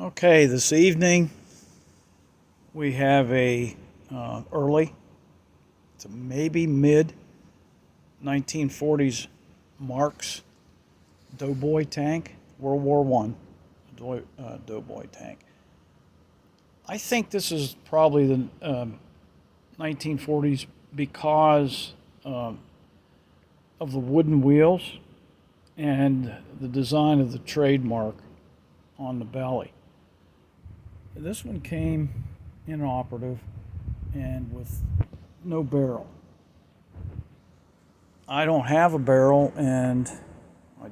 Okay, this evening we have a early to maybe mid 1940s Marx Doughboy tank, World War One Doughboy tank. I think this is probably the 1940s because of the wooden wheels and the design of the trademark on the belly. This one came inoperative and with no barrel. I don't have a barrel, and I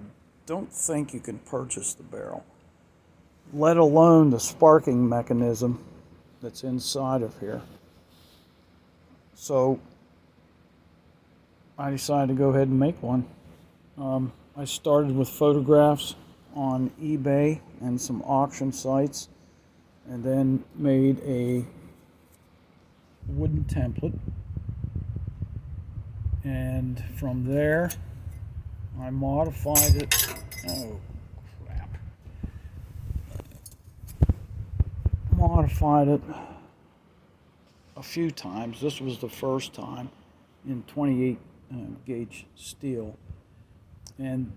don't think you can purchase the barrel, let alone the sparking mechanism that's inside of here. So I decided to go ahead and make one. I started with photographs on eBay and some auction sites, and then made a wooden template. And from there, I modified it. Oh, crap. Modified it a few times. This was the first time in 28 gauge steel. And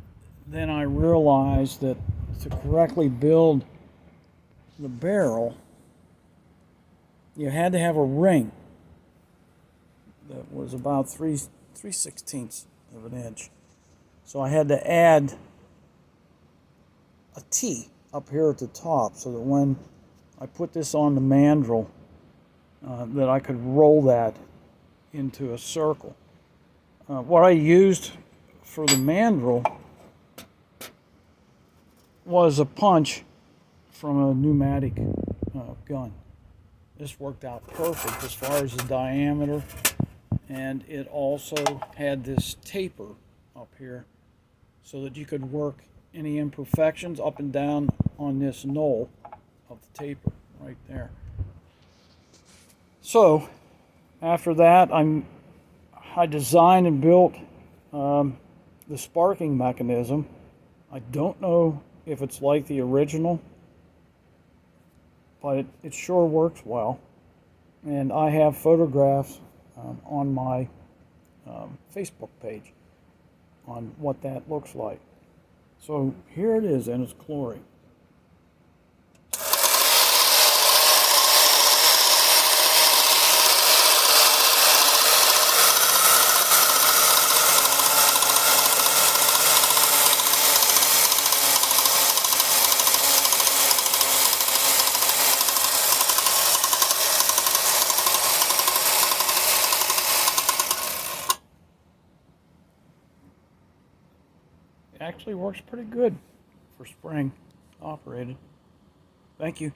then I realized that to correctly build the barrel, you had to have a ring that was about 3/16 of an inch. So I had to add a T up here at the top so that when I put this on the mandrel, that I could roll that into a circle. What I used for the mandrel was a punch from a pneumatic gun. This worked out perfect as far as the diameter, and it also had this taper up here so that you could work any imperfections up and down on this knoll of the taper right there. So after that, I designed and built the sparking mechanism. I don't know if it's like the original, but it sure works well. And I have photographs on my Facebook page on what that looks like. So here it is in its glory. It actually works pretty good for spring operated. Thank you.